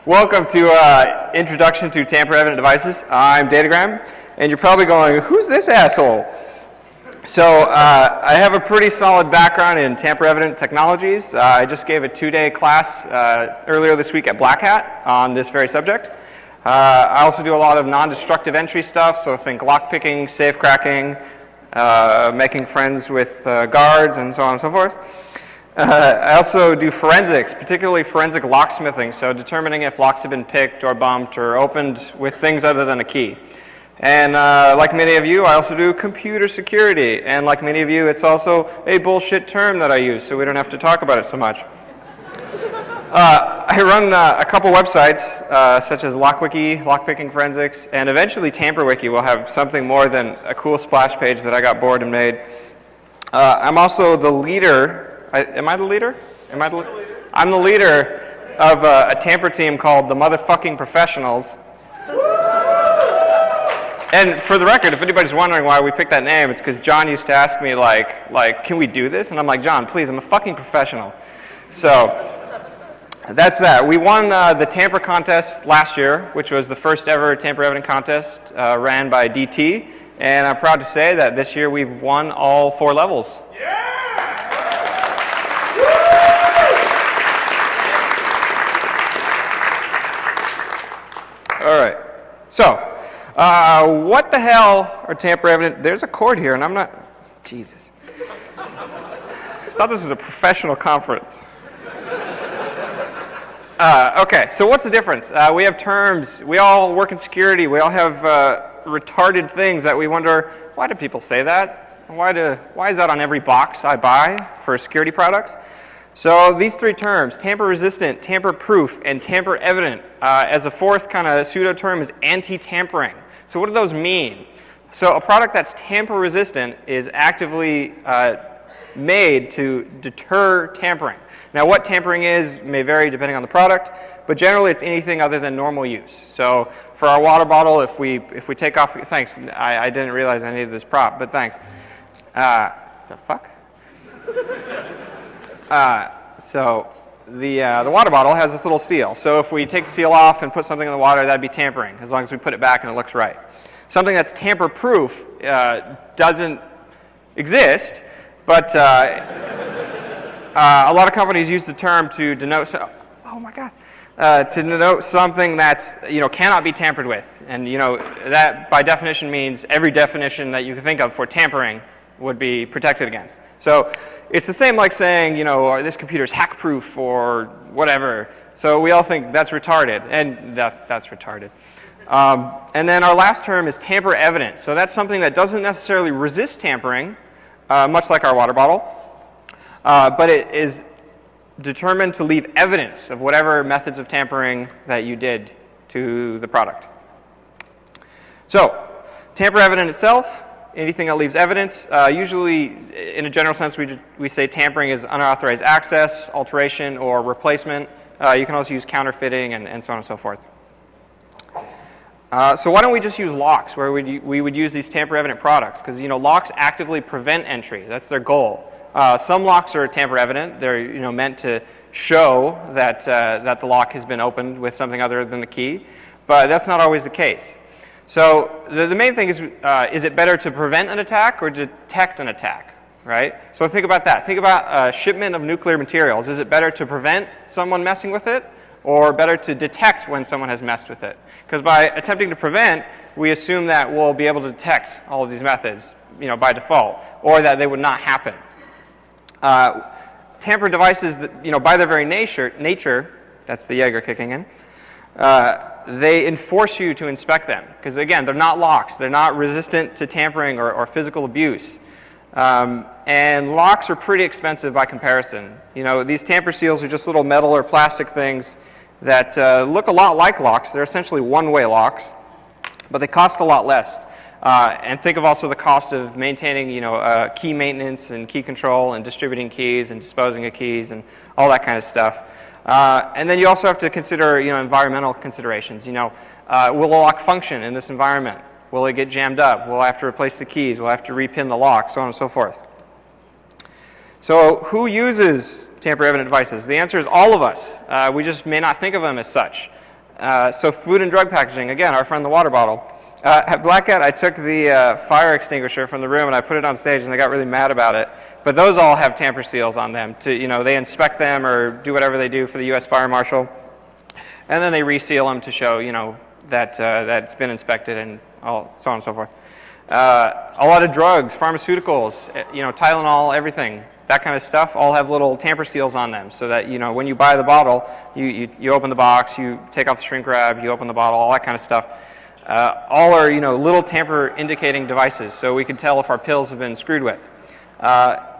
Welcome to Introduction to Tamper Evident Devices. I'm Datagram, and you're probably going, who's this asshole? So I have a pretty solid background in Tamper Evident technologies. I just gave a 2-day class earlier this week at Black Hat on this very subject. I also do a lot of non-destructive entry stuff, so think lockpicking, safe cracking, making friends with guards, and so on and so forth. I also do forensics, particularly forensic locksmithing, so determining if locks have been picked or bumped or opened with things other than a key. And like many of you, I also do computer security, and like many of you, it's also a bullshit term that I use, so we don't have to talk about it so much. I run a couple websites, such as LockWiki, Lockpicking Forensics, and eventually TamperWiki will have something more than a cool splash page that I got bored and made. I'm also the leader. Am I the leader? I'm the leader of a tamper team called the Motherfucking Professionals. And for the record, if anybody's wondering why we picked that name, it's because John used to ask me, like, can we do this? And I'm like, John, please, I'm a fucking professional. So that's that. We won the Tamper contest last year, which was the first ever Tamper Evident contest ran by DT. And I'm proud to say that this year we've won all 4 levels. Yeah! All right. So, what the hell are Tamper Evident? There's a cord here, and I'm not. Jesus. I thought this was a professional conference. Okay, so what's the difference? We have terms. We all work in security. We all have retarded things that we wonder, why do people say that? Why is that on every box I buy for security products? So these 3 terms, tamper-resistant, tamper-proof, and tamper-evident, as a fourth kind of pseudo-term is anti-tampering. So what do those mean? So a product that's tamper-resistant is actively made to deter tampering. Now what tampering is may vary depending on the product, but generally it's anything other than normal use. So for our water bottle, if we take off, thanks, I didn't realize I needed this prop, but thanks. The fuck? So the water bottle has this little seal. So if we take the seal off and put something in the water, that'd be tampering, as long as we put it back and it looks right. Something that's tamper-proof doesn't exist, but a lot of companies use the term to denote, oh my God, to denote something that's, cannot be tampered with. And, that by definition means every definition that you can think of for tampering would be protected against. So it's the same like saying, this computer's hack-proof or whatever. So we all think that's retarded, and that's retarded. And then our last term is tamper evident. So that's something that doesn't necessarily resist tampering, much like our water bottle, but it is determined to leave evidence of whatever methods of tampering that you did to the product. So tamper evident itself, anything that leaves evidence. Usually, in a general sense, we say tampering is unauthorized access, alteration, or replacement. You can also use counterfeiting and so on and so forth. So why don't we just use locks, where we would use these tamper-evident products? Because locks actively prevent entry. That's their goal. Some locks are tamper-evident. They're meant to show that that the lock has been opened with something other than the key, but that's not always the case. So the main thing is it better to prevent an attack or detect an attack, right? So think about that. Think about a shipment of nuclear materials. Is it better to prevent someone messing with it or better to detect when someone has messed with it? Because by attempting to prevent, we assume that we'll be able to detect all of these methods, by default, or that they would not happen. Tamper devices, by their very nature, that's the Jaeger kicking in, they enforce you to inspect them. Because again, they're not locks. They're not resistant to tampering or physical abuse. And locks are pretty expensive by comparison. These tamper seals are just little metal or plastic things that look a lot like locks. They're essentially one-way locks, but they cost a lot less. And think of also the cost of maintaining, key maintenance and key control and distributing keys and disposing of keys and all that kind of stuff. And then you also have to consider, environmental considerations. Will the lock function in this environment? Will it get jammed up? Will I have to replace the keys? Will I have to repin the lock? So on and so forth. So who uses tamper-evident devices? The answer is all of us. We just may not think of them as such. So food and drug packaging, again, our friend the water bottle. At Black Hat, I took the fire extinguisher from the room and I put it on stage and they got really mad about it. But those all have tamper seals on them. They inspect them or do whatever they do for the U.S. Fire Marshal. And then they reseal them to show, that it's been inspected and so on and so forth. A lot of drugs, pharmaceuticals, Tylenol, everything, that kind of stuff, all have little tamper seals on them so that, when you buy the bottle, you open the box, you take off the shrink wrap, you open the bottle, all that kind of stuff. All are, little tamper indicating devices, so we can tell if our pills have been screwed with.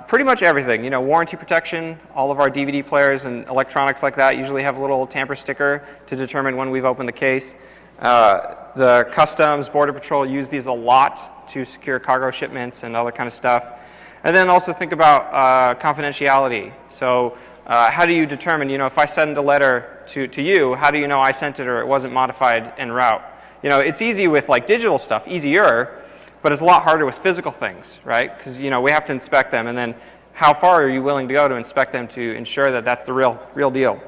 Pretty much everything, warranty protection, all of our DVD players and electronics like that usually have a little tamper sticker to determine when we've opened the case. The Customs, Border Patrol use these a lot to secure cargo shipments and other kind of stuff. And then also think about confidentiality. So how do you determine, if I send a letter to you, how do you know I sent it or it wasn't modified en route? It's easy with like digital stuff, easier, but it's a lot harder with physical things, right? Because, we have to inspect them, and then how far are you willing to go to inspect them to ensure that that's the real deal?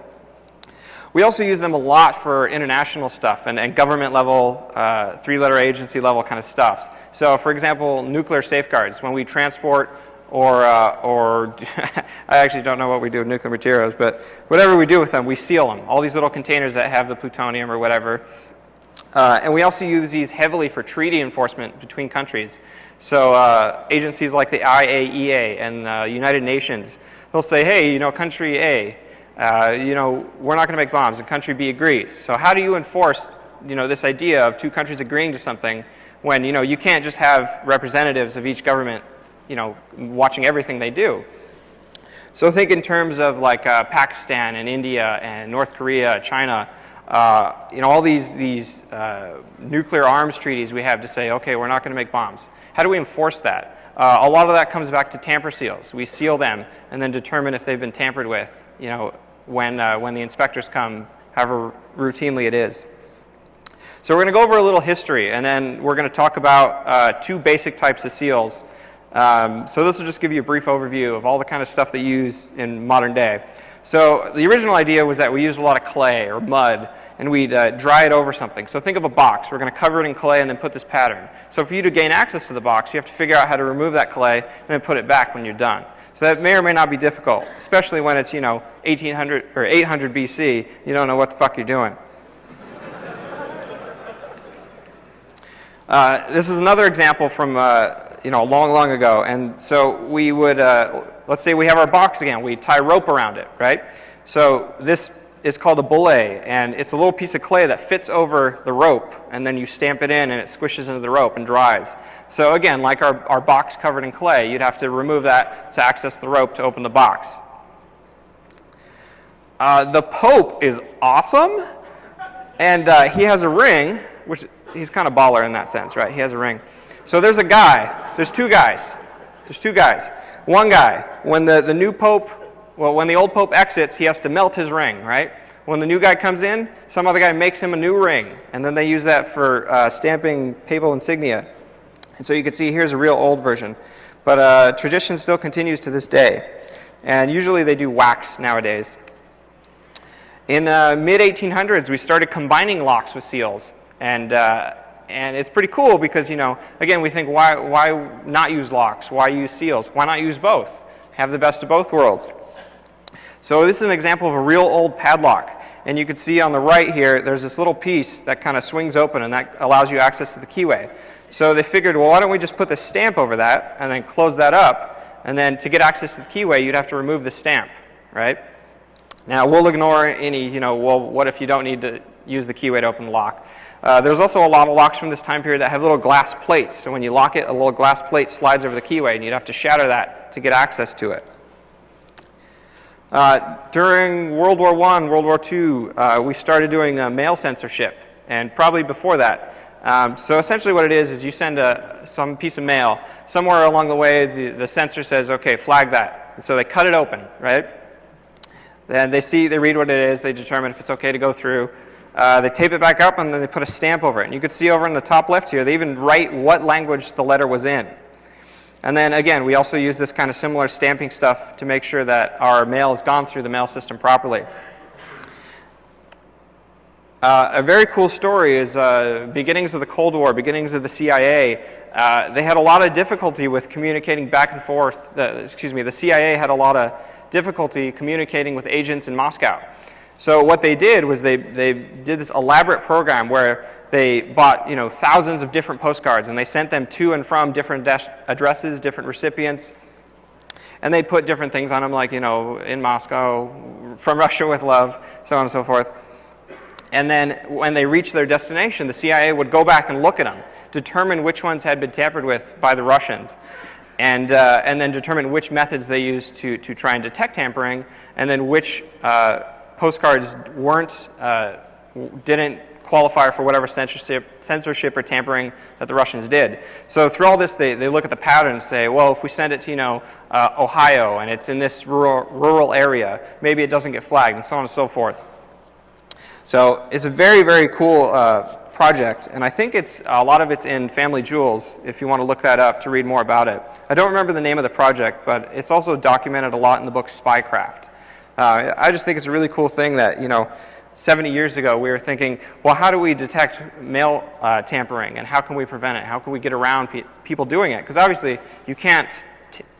We also use them a lot for international stuff and government level, three-letter agency level kind of stuff. So for example, nuclear safeguards. When we transport or I actually don't know what we do with nuclear materials, but whatever we do with them, we seal them. All these little containers that have the plutonium or whatever. And we also use these heavily for treaty enforcement between countries. So agencies like the ayeah and the United Nations, they'll say, hey, country A, we're not going to make bombs, and country B agrees. So how do you enforce, this idea of two countries agreeing to something when, you can't just have representatives of each government, watching everything they do. So think in terms of like Pakistan and India and North Korea, China, all these nuclear arms treaties we have to say, okay, we're not going to make bombs. How do we enforce that? A lot of that comes back to tamper seals. We seal them and then determine if they've been tampered with, when the inspectors come, however routinely it is. So we're going to go over a little history, and then we're going to talk about two basic types of seals. So this will just give you a brief overview of all the kind of stuff that you use in modern day. So the original idea was that we used a lot of clay or mud, and we'd dry it over something. So think of a box. We're going to cover it in clay and then put this pattern. So for you to gain access to the box, you have to figure out how to remove that clay and then put it back when you're done. So that may or may not be difficult, especially when it's, 1800 or 800 BC. You don't know what the fuck you're doing. This is another example from, long ago. And so we would, let's say we have our box again. We tie rope around it, right? So this is called a belay, and it's a little piece of clay that fits over the rope, and then you stamp it in and it squishes into the rope and dries. So again, like our box covered in clay, you'd have to remove that to access the rope to open the box. The Pope is awesome, and he has a ring, which he's kind of baller in that sense, right? He has a ring. So there's a guy, there's two guys. One guy, when the new Pope, when the old Pope exits, he has to melt his ring, right? When the new guy comes in, some other guy makes him a new ring, and then they use that for stamping papal insignia. And so you can see here's a real old version. But tradition still continues to this day. And usually they do wax nowadays. In mid-1800s, we started combining locks with seals. And it's pretty cool because, again, we think, why not use locks? Why use seals? Why not use both? Have the best of both worlds. So this is an example of a real old padlock. And you can see on the right here, there's this little piece that kind of swings open, and that allows you access to the keyway. So they figured, well, why don't we just put this stamp over that and then close that up? And then to get access to the keyway, you'd have to remove the stamp, right? Now, we'll ignore any, well, what if you don't need to use the keyway to open the lock? There's also a lot of locks from this time period that have little glass plates. So when you lock it, a little glass plate slides over the keyway, and you'd have to shatter that to get access to it. During World War I, World War II, we started doing mail censorship, and probably before that. So essentially what it is you send some piece of mail. Somewhere along the way, the censor says, okay, flag that. And so they cut it open, right? Then they read what it is, they determine if it's okay to go through. They tape it back up, and then they put a stamp over it. And you can see over in the top left here, they even write what language the letter was in. And then again, we also use this kind of similar stamping stuff to make sure that our mail has gone through the mail system properly. A very cool story is beginnings of the Cold War, beginnings of the CIA. They had a lot of difficulty with communicating back and forth. The CIA had a lot of difficulty communicating with agents in Moscow. So what they did was they did this elaborate program where they bought thousands of different postcards, and they sent them to and from different addresses, different recipients, and they put different things on them, like in Moscow, from Russia with love, so on and so forth. And then when they reached their destination, the CIA would go back and look at them, determine which ones had been tampered with by the Russians, and then determine which methods they used to try and detect tampering, and then which postcards didn't qualify for whatever censorship or tampering that the Russians did. So through all this, they look at the pattern and say, well, if we send it to Ohio and it's in this rural area, maybe it doesn't get flagged, and so on and so forth. So it's a very, very cool project, and I think a lot of it's in Family Jewels, if you want to look that up to read more about it. I don't remember the name of the project, but it's also documented a lot in the book Spycraft. I just think it's a really cool thing that, 70 years ago we were thinking, well, how do we detect mail tampering, and how can we prevent it? How can we get around people doing it? Because obviously you can't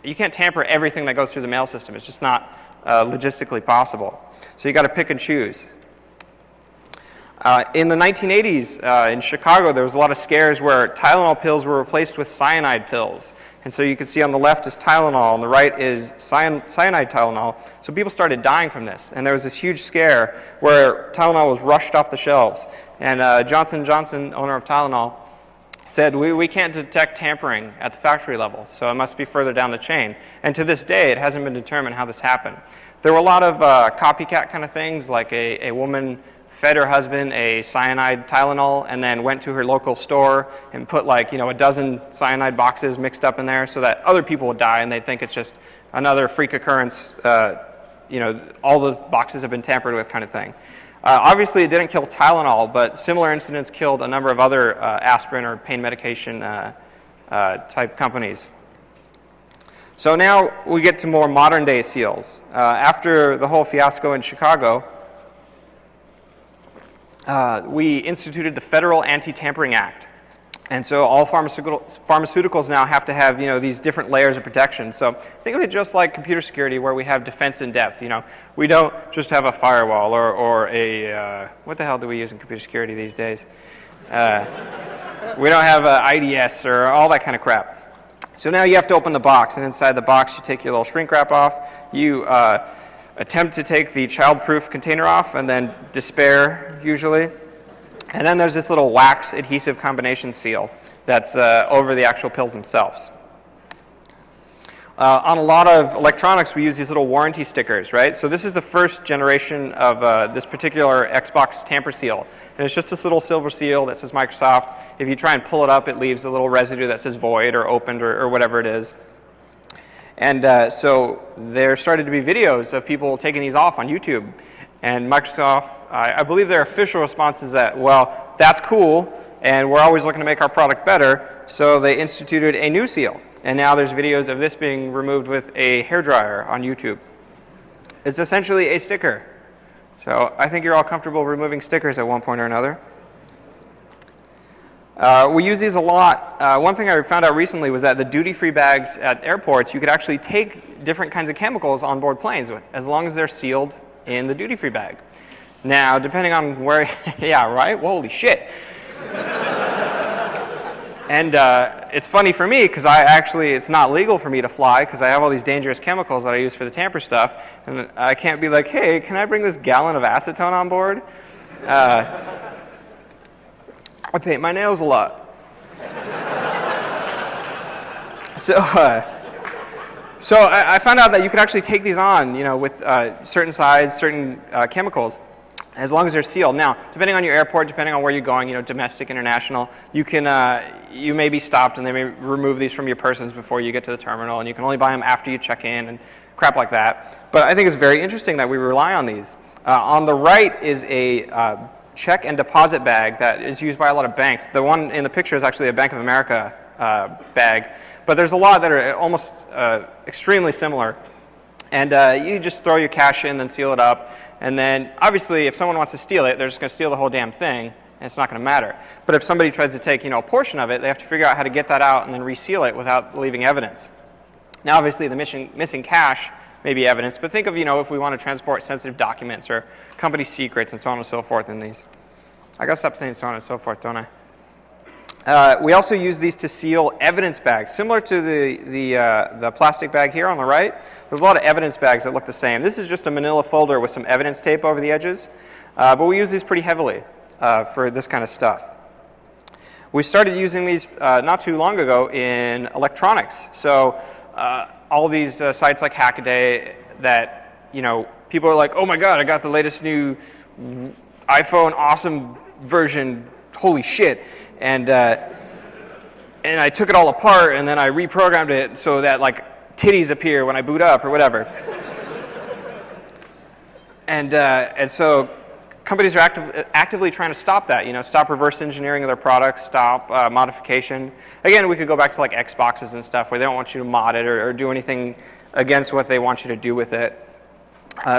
tamper everything that goes through the mail system. It's just not logistically possible. So you got to pick and choose. In the 1980s in Chicago, there was a lot of scares where Tylenol pills were replaced with cyanide pills. And so you can see on the left is Tylenol, on the right is cyanide Tylenol. So people started dying from this. And there was this huge scare where Tylenol was rushed off the shelves. And Johnson & Johnson, owner of Tylenol, said, we can't detect tampering at the factory level, so it must be further down the chain. And to this day, it hasn't been determined how this happened. There were a lot of copycat kind of things, like a woman fed her husband a cyanide Tylenol and then went to her local store and put a dozen cyanide boxes mixed up in there so that other people would die and they'd think it's just another freak occurrence, all the boxes have been tampered with kind of thing. Obviously it didn't kill Tylenol, but similar incidents killed a number of other aspirin or pain medication type companies. So now we get to more modern day seals. After the whole fiasco in Chicago, we instituted the Federal Anti-Tampering Act. And so all pharmaceuticals now have to have, these different layers of protection. So think of it just like computer security, where we have defense in depth. We don't just have a firewall or a, what the hell do we use in computer security these days? We don't have IDS or all that kind of crap. So now you have to open the box, and inside the box you take your little shrink wrap off. You attempt to take the child-proof container off, and then despair, usually. And then there's this little wax adhesive combination seal that's over the actual pills themselves. On a lot of electronics, we use these little warranty stickers, right? So this is the first generation of this particular Xbox tamper seal. And it's just this little silver seal that says Microsoft. If you try and pull it up, it leaves a little residue that says void or opened or whatever it is. And so there started to be videos of people taking these off on YouTube. And Microsoft, I believe their official response is that, well, that's cool, and we're always looking to make our product better, so they instituted a new seal. And now there's videos of this being removed with a hairdryer on YouTube. It's essentially a sticker. So I think you're all comfortable removing stickers at one point or another. We use these a lot. One thing I found out recently was that the duty-free bags at airports, you could actually take different kinds of chemicals on board planes as long as they're sealed in the duty-free bag. Now, depending on where, yeah, right? Holy shit. And it's funny for me because it's not legal for me to fly because I have all these dangerous chemicals that I use for the tamper stuff. And I can't be like, hey, can I bring this gallon of acetone on board? I paint my nails a lot. So I found out that you could actually take these on, with certain size, certain chemicals, as long as they're sealed. Now, depending on your airport, depending on where you're going, domestic, international, you may be stopped and they may remove these from your persons before you get to the terminal, and you can only buy them after you check in and crap like that. But I think it's very interesting that we rely on these. On the right is a check and deposit bag that is used by a lot of banks. The one in the picture is actually a Bank of America bag, but there's a lot that are almost extremely similar. And you just throw your cache in, then seal it up. And then, obviously, if someone wants to steal it, they're just going to steal the whole damn thing, and it's not going to matter. But if somebody tries to take, a portion of it, they have to figure out how to get that out and then reseal it without leaving evidence. Now, obviously, the missing cache may be evidence, but think of, if we want to transport sensitive documents or company secrets and so on and so forth in these. I got to stop saying so on and so forth, don't I? We also use these to seal evidence bags. Similar to the plastic bag here on the right, there's a lot of evidence bags that look the same. This is just a manila folder with some evidence tape over the edges, but we use these pretty heavily for this kind of stuff. We started using these not too long ago in electronics. So all these sites like Hackaday that, people are like, oh my God, I got the latest new iPhone awesome version, holy shit. And I took it all apart, and then I reprogrammed it so that like titties appear when I boot up or whatever. And so companies are actively trying to stop that. Stop reverse engineering of their products, stop modification. Again, we could go back to like Xboxes and stuff where they don't want you to mod it or do anything against what they want you to do with it.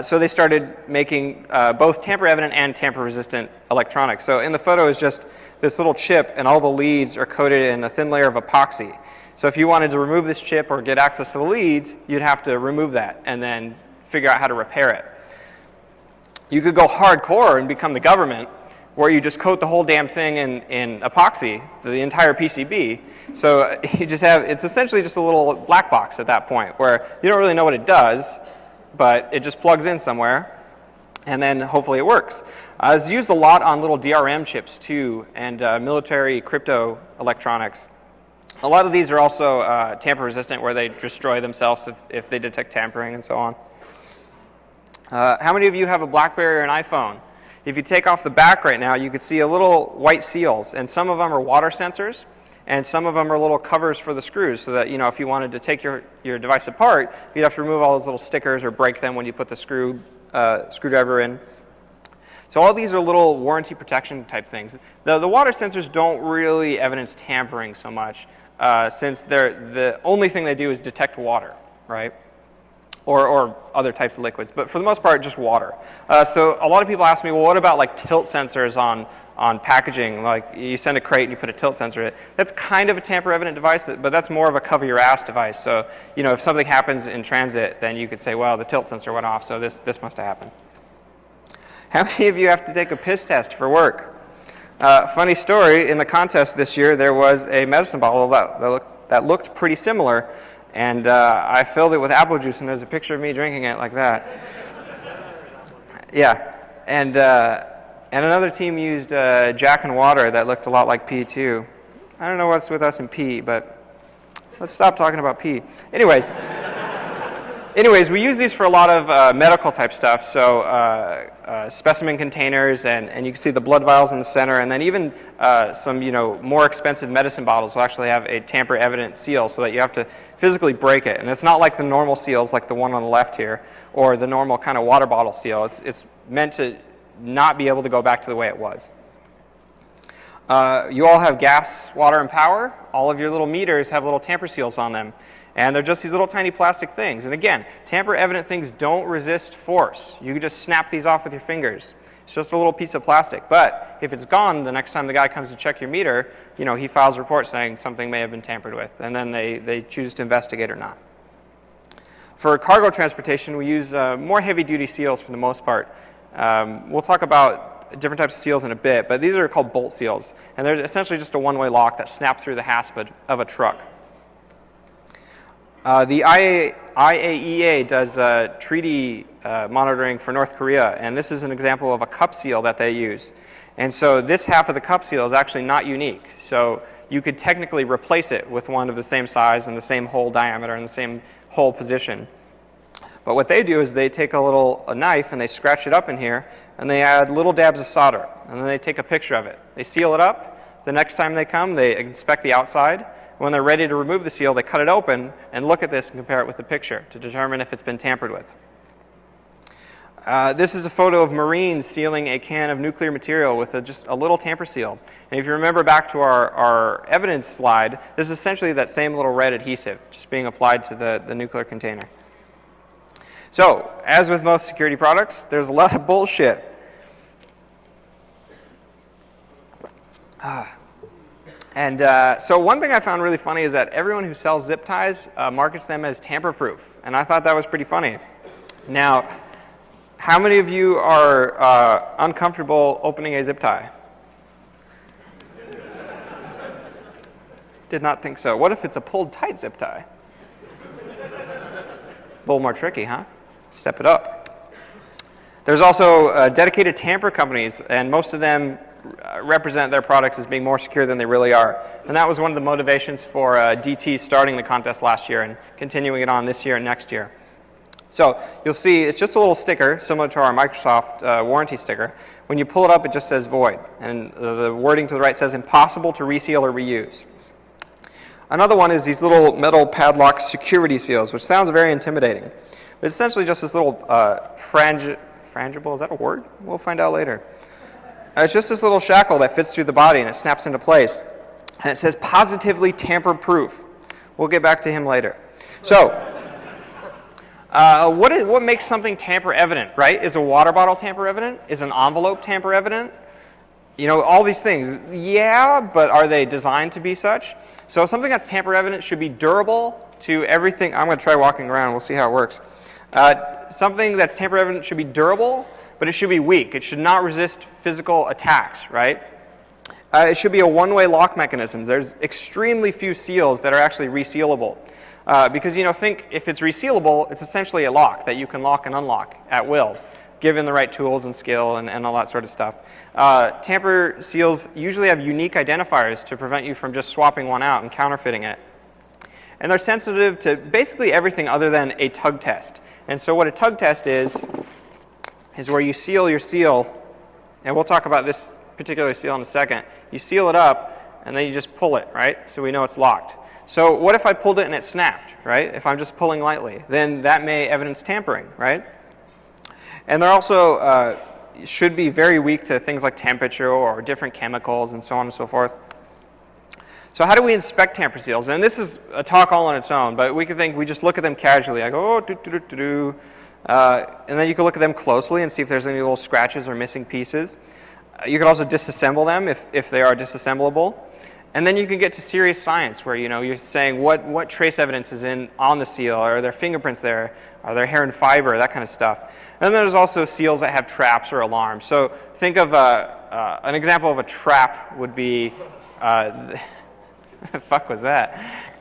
So they started making both tamper-evident and tamper-resistant electronics. So in the photo is just this little chip, and all the leads are coated in a thin layer of epoxy. So if you wanted to remove this chip or get access to the leads, you'd have to remove that and then figure out how to repair it. You could go hardcore and become the government, where you just coat the whole damn thing in epoxy, the entire PCB. So it's essentially just a little black box at that point, where you don't really know what it does, but it just plugs in somewhere, and then hopefully it works. It's used a lot on little DRM chips too, and military crypto electronics. A lot of these are also tamper-resistant, where they destroy themselves if they detect tampering and so on. How many of you have a BlackBerry or an iPhone? If you take off the back right now, you can see a little white seals, and some of them are water sensors, and some of them are little covers for the screws, so that if you wanted to take your device apart, you'd have to remove all those little stickers or break them when you put the screwdriver in. So all these are little warranty protection type things. The water sensors don't really evidence tampering so much, since the only thing they do is detect water, right? Or other types of liquids, but for the most part, just water. So a lot of people ask me, well, what about like tilt sensors on packaging? Like you send a crate and you put a tilt sensor in it. That's kind of a tamper-evident device, but that's more of a cover-your-ass device. So if something happens in transit, then you could say, well, the tilt sensor went off, so this must have happened. How many of you have to take a piss test for work? Funny story, in the contest this year, there was a medicine bottle that looked pretty similar. And I filled it with apple juice, and there's a picture of me drinking it like that. Yeah, and another team used Jack and water that looked a lot like pee too. I don't know what's with us and pee, but let's stop talking about pee. Anyways, we use these for a lot of medical type stuff. So specimen containers, and you can see the blood vials in the center, and then even some more expensive medicine bottles will actually have a tamper-evident seal, so that you have to physically break it. And it's not like the normal seals, like the one on the left here, or the normal kind of water bottle seal. It's meant to not be able to go back to the way it was. You all have gas, water, and power. All of your little meters have little tamper seals on them. And they're just these little tiny plastic things. And again, tamper-evident things don't resist force. You can just snap these off with your fingers. It's just a little piece of plastic. But if it's gone, the next time the guy comes to check your meter, he files a report saying something may have been tampered with. And then they choose to investigate or not. For cargo transportation, we use more heavy-duty seals for the most part. We'll talk about different types of seals in a bit, but these are called bolt seals. And they're essentially just a one-way lock that snap through the hasp of a truck. The IAEA does treaty monitoring for North Korea, and this is an example of a cup seal that they use. And so this half of the cup seal is actually not unique. So you could technically replace it with one of the same size and the same hole diameter and the same hole position. But what they do is they take a knife and they scratch it up in here, and they add little dabs of solder, and then they take a picture of it. They seal it up. The next time they come, they inspect the outside. When they're ready to remove the seal, they cut it open and look at this and compare it with the picture to determine if it's been tampered with. This is a photo of Marines sealing a can of nuclear material with just a little tamper seal. And if you remember back to our evidence slide, this is essentially that same little red adhesive just being applied to the nuclear container. So, as with most security products, there's a lot of bullshit. So one thing I found really funny is that everyone who sells zip ties markets them as tamper-proof, and I thought that was pretty funny. Now, how many of you are uncomfortable opening a zip tie? Did not think so. What if it's a pulled tight zip tie? A little more tricky, huh? Step it up. There's also dedicated tamper companies, and most of them represent their products as being more secure than they really are. And that was one of the motivations for DT starting the contest last year and continuing it on this year and next year. So you'll see it's just a little sticker similar to our Microsoft warranty sticker. When you pull it up, it just says void. And the wording to the right says impossible to reseal or reuse. Another one is these little metal padlock security seals, which sounds very intimidating. But it's essentially just this little frangible, is that a word? We'll find out later. It's just this little shackle that fits through the body and it snaps into place. And it says positively tamper-proof. We'll get back to him later. So, what makes something tamper-evident, right? Is a water bottle tamper-evident? Is an envelope tamper-evident? You know, all these things. Yeah, but are they designed to be such? So something that's tamper-evident should be durable to everything. I'm going to try walking around. We'll see how it works. Something that's tamper-evident should be durable, but it should be weak. It should not resist physical attacks, right? It should be a one-way lock mechanism. There's extremely few seals that are actually resealable. Because, you know, think if it's resealable, it's essentially a lock that you can lock and unlock at will, given the right tools and skill and all that sort of stuff. Tamper seals usually have unique identifiers to prevent you from just swapping one out and counterfeiting it. And they're sensitive to basically everything other than a tug test. And so what a tug test is where you seal your seal, and we'll talk about this particular seal in a second. You seal it up, and then you just pull it, right? So we know it's locked. So what if I pulled it and it snapped, right? If I'm just pulling lightly, then that may evidence tampering, right? And they're also should be very weak to things like temperature or different chemicals and so on and so forth. So how do we inspect tamper seals? And this is a talk all on its own, but we just look at them casually. I go, oh, do-do-do-do-do. And then you can look at them closely and see if there's any little scratches or missing pieces. You can also disassemble them if they are disassemblable. And then you can get to serious science where, you know, you're saying what trace evidence is on the seal. Are there fingerprints there? Are there hair and fiber? That kind of stuff. And then there's also seals that have traps or alarms. So think of an example of a trap would be, what the fuck was that?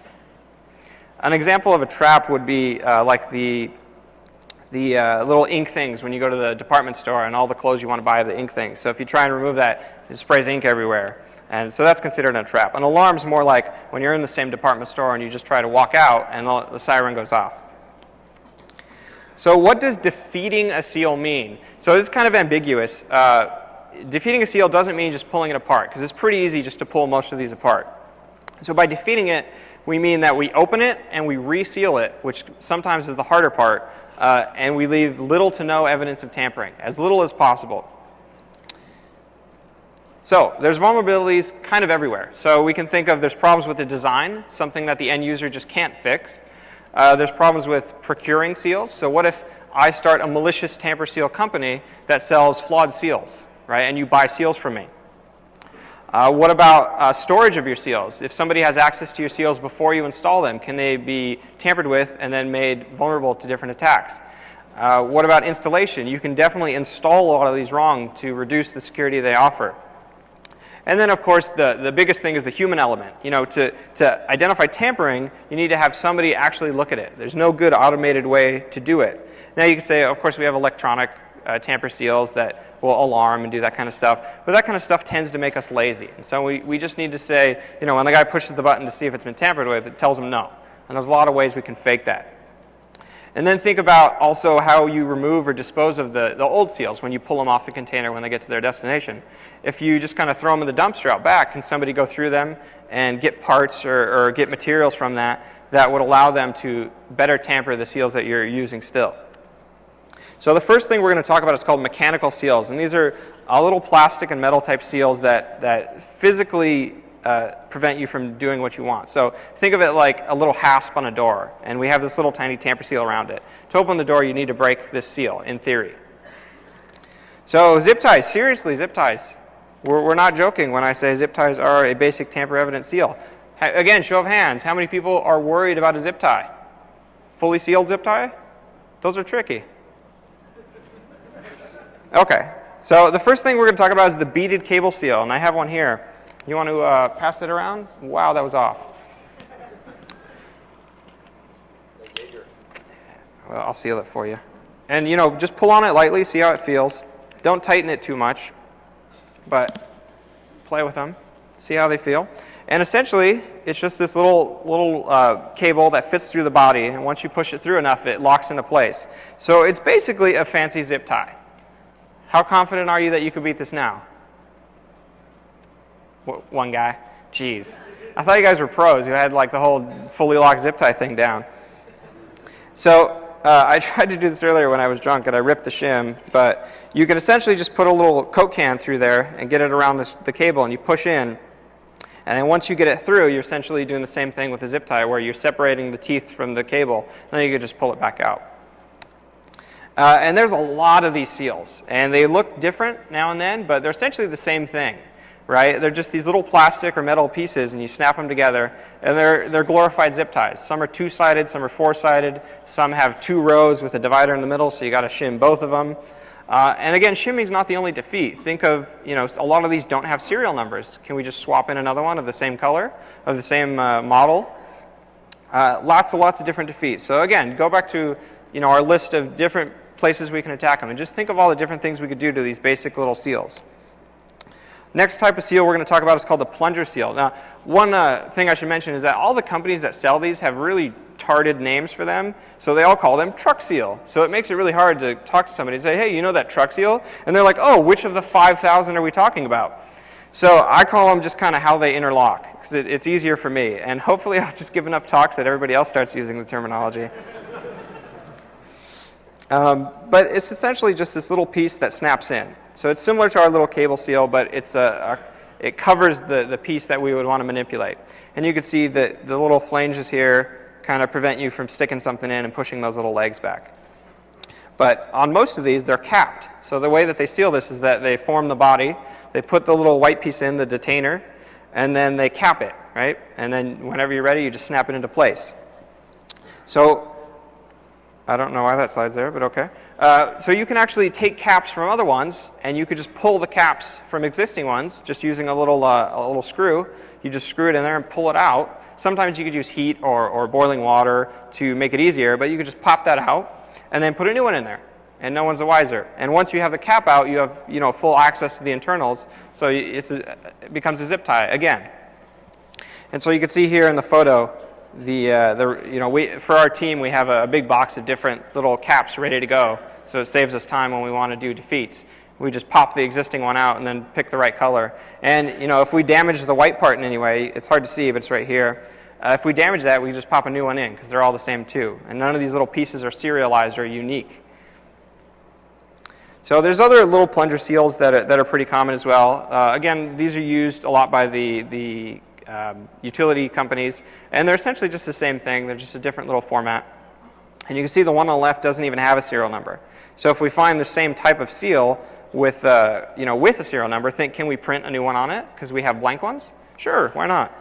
An example of a trap would be like the little ink things when you go to the department store and all the clothes you want to buy have the ink things. So if you try and remove that, it sprays ink everywhere. And so that's considered a trap. An alarm's more like when you're in the same department store and you just try to walk out and the siren goes off. So what does defeating a seal mean? So this is kind of ambiguous. Defeating a seal doesn't mean just pulling it apart, because it's pretty easy just to pull most of these apart. So by defeating it, we mean that we open it and we reseal it, which sometimes is the harder part, and we leave little to no evidence of tampering, as little as possible. So there's vulnerabilities kind of everywhere. So we can think of there's problems with the design, something that the end user just can't fix. There's problems with procuring seals. So what if I start a malicious tamper seal company that sells flawed seals, right? And you buy seals from me. What about storage of your seals? If somebody has access to your seals before you install them, can they be tampered with and then made vulnerable to different attacks? What about installation? You can definitely install a lot of these wrong to reduce the security they offer. And then, of course, the biggest thing is the human element. You know, to identify tampering, you need to have somebody actually look at it. There's no good automated way to do it. Now you can say, of course, we have electronic tamper seals that will alarm and do that kind of stuff. But that kind of stuff tends to make us lazy. And so we just need to say, you know, when the guy pushes the button to see if it's been tampered with, it tells him no. And there's a lot of ways we can fake that. And then think about also how you remove or dispose of the old seals when you pull them off the container when they get to their destination. If you just kind of throw them in the dumpster out back, can somebody go through them and get parts or get materials from that would allow them to better tamper the seals that you're using still? So the first thing we're going to talk about is called mechanical seals. And these are little plastic and metal type seals that physically prevent you from doing what you want. So think of it like a little hasp on a door, and we have this little tiny tamper seal around it. To open the door, you need to break this seal, in theory. So zip ties, seriously, zip ties. We're not joking when I say zip ties are a basic tamper-evident seal. Again, show of hands, how many people are worried about a zip tie? Fully sealed zip tie? Those are tricky. Okay, so the first thing we're going to talk about is the beaded cable seal, and I have one here. You want to pass it around? Wow, that was off. Well, I'll seal it for you. And you know, just pull on it lightly, see how it feels. Don't tighten it too much, but play with them, see how they feel. And essentially, it's just this little cable that fits through the body, and once you push it through enough, it locks into place. So it's basically a fancy zip tie. How confident are you that you could beat this now? One guy? Jeez. I thought you guys were pros who had like the whole fully locked zip tie thing down. So I tried to do this earlier when I was drunk and I ripped the shim, but you can essentially just put a little Coke can through there and get it around the cable, and you push in. And then once you get it through, you're essentially doing the same thing with a zip tie where you're separating the teeth from the cable. Then you can just pull it back out. And there's a lot of these seals, and they look different now and then, but they're essentially the same thing, right? They're just these little plastic or metal pieces, and you snap them together, and they're glorified zip ties. Some are two-sided, some are four-sided, some have two rows with a divider in the middle, so you got to shim both of them. And again, shimming is not the only defeat. Think of, you know, a lot of these don't have serial numbers. Can we just swap in another one of the same color, of the same model? Lots of different defeats. So again, go back to, you know, our list of different places we can attack them, and just think of all the different things we could do to these basic little seals. Next type of seal we're going to talk about is called the plunger seal. Now, one thing I should mention is that all the companies that sell these have really tarded names for them, so they all call them truck seal. So it makes it really hard to talk to somebody and say, hey, you know that truck seal? And they're like, oh, which of the 5,000 are we talking about? So I call them just kind of how they interlock, because it's easier for me. And hopefully I'll just give enough talks that everybody else starts using the terminology. But it's essentially just this little piece that snaps in. So it's similar to our little cable seal, but it covers the piece that we would want to manipulate. And you can see that the little flanges here kind of prevent you from sticking something in and pushing those little legs back. But on most of these, they're capped. So the way that they seal this is that they form the body, they put the little white piece in, the detainer, and then they cap it, right? And then whenever you're ready, you just snap it into place. So I don't know why that slide's there, but okay. So you can actually take caps from other ones, and you could just pull the caps from existing ones just using a little screw. You just screw it in there and pull it out. Sometimes you could use heat or boiling water to make it easier, but you could just pop that out and then put a new one in there, and no one's the wiser. And once you have the cap out, you have, you know, full access to the internals, so it becomes a zip tie again. And so you can see here in the photo, for our team, we have a big box of different little caps ready to go, so it saves us time when we want to do defeats. We just pop the existing one out and then pick the right color. And you know, if we damage the white part in any way, it's hard to see, but it's right here. If we damage that, we just pop a new one in because they're all the same too. And none of these little pieces are serialized or unique. So there's other little plunger seals that are pretty common as well. Again, these are used a lot by the utility companies, and they're essentially just the same thing. They're just a different little format. And you can see the one on the left doesn't even have a serial number. So if we find the same type of seal with a serial number, can we print a new one on it because we have blank ones? Sure, why not?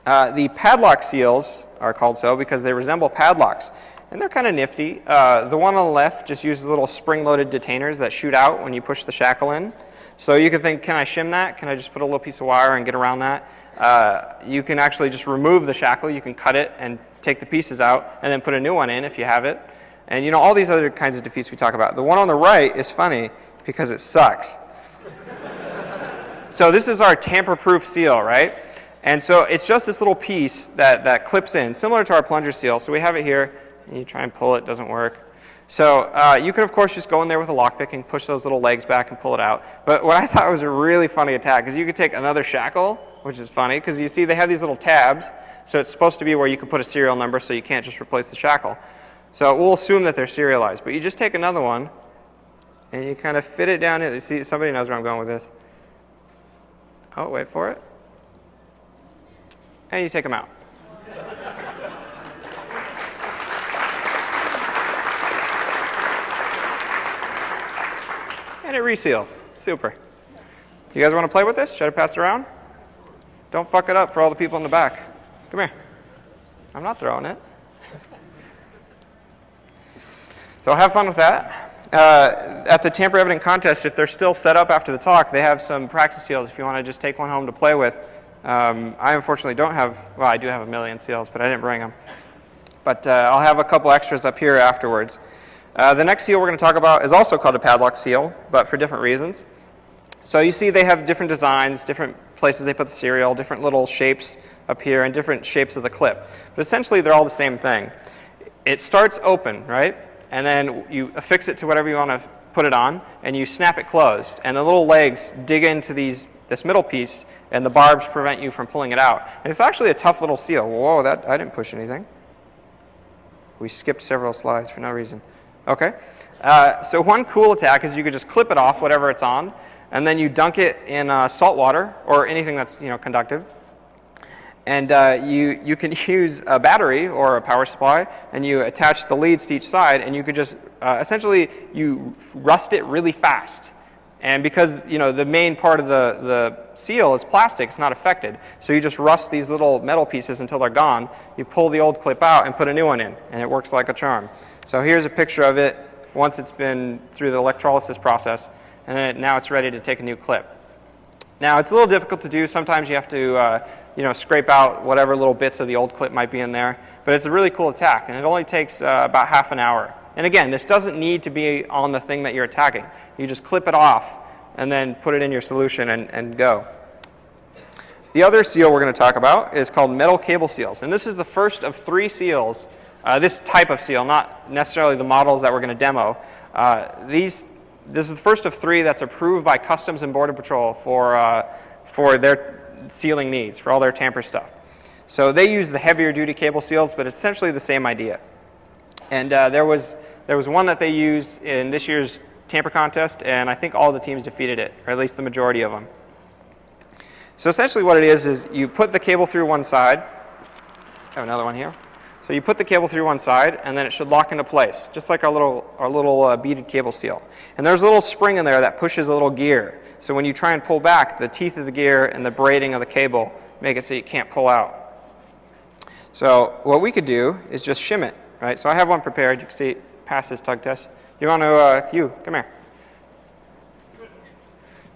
The padlock seals are called so because they resemble padlocks, and they're kind of nifty. The one on the left just uses little spring-loaded detainers that shoot out when you push the shackle in. So you can think, can I shim that? Can I just put a little piece of wire and get around that? You can actually just remove the shackle. You can cut it and take the pieces out and then put a new one in if you have it. And you know, all these other kinds of defeats we talk about. The one on the right is funny because it sucks. So this is our tamper-proof seal, right? And so it's just this little piece that clips in, similar to our plunger seal. So we have it here, and you try and pull it, doesn't work. So you can, of course, just go in there with a lockpick and push those little legs back and pull it out. But what I thought was a really funny attack is you could take another shackle, which is funny, because you see they have these little tabs. So it's supposed to be where you can put a serial number so you can't just replace the shackle. So we'll assume that they're serialized. But you just take another one, and you kind of fit it down in. You see, somebody knows where I'm going with this. Oh, wait for it. and you take them out. And it reseals. Super. You guys want to play with this? Should I pass it around? Don't fuck it up for all the people in the back. Come here. I'm not throwing it. So have fun with that. At the Tamper Evident contest, if they're still set up after the talk, they have some practice seals if you want to just take one home to play with. I unfortunately don't have, well, I do have 1,000,000 seals, but I didn't bring them. But I'll have a couple extras up here afterwards. The next seal we're going to talk about is also called a padlock seal, but for different reasons. So you see they have different designs, different places they put the serial, different little shapes up here, and different shapes of the clip. But essentially they're all the same thing. It starts open, right? And then you affix it to whatever you want to put it on, and you snap it closed. And the little legs dig into this middle piece, and the barbs prevent you from pulling it out. And it's actually a tough little seal. Whoa, I didn't push anything. We skipped several slides for no reason. Okay. So one cool attack is you could just clip it off, whatever it's on, and then you dunk it in salt water or anything that's conductive. And you can use a battery or a power supply, and you attach the leads to each side, and you could just essentially you rust it really fast. And because the main part of the seal is plastic, it's not affected. So you just rust these little metal pieces until they're gone. You pull the old clip out and put a new one in, and it works like a charm. So here's a picture of it once it's been through the electrolysis process, and then now it's ready to take a new clip. Now it's a little difficult to do. Sometimes you have to scrape out whatever little bits of the old clip might be in there. But it's a really cool attack, and it only takes about half an hour. And again, this doesn't need to be on the thing that you're attacking. You just clip it off and then put it in your solution and go. The other seal we're going to talk about is called metal cable seals. And this is the first of 3 seals, this type of seal, not necessarily the models that we're going to demo. This is the first of 3 that's approved by Customs and Border Patrol for their sealing needs, for all their tamper stuff. So they use the heavier duty cable seals, but essentially the same idea. And there was one that they used in this year's tamper contest, and I think all the teams defeated it, or at least the majority of them. So essentially what it is you put the cable through one side. I have another one here. So you put the cable through one side, and then it should lock into place, just like our little beaded cable seal. And there's a little spring in there that pushes a little gear. So when you try and pull back, the teeth of the gear and the braiding of the cable make it so you can't pull out. So what we could do is just shim it, right? So I have one prepared. You can see it passes tug test. You want to, come here.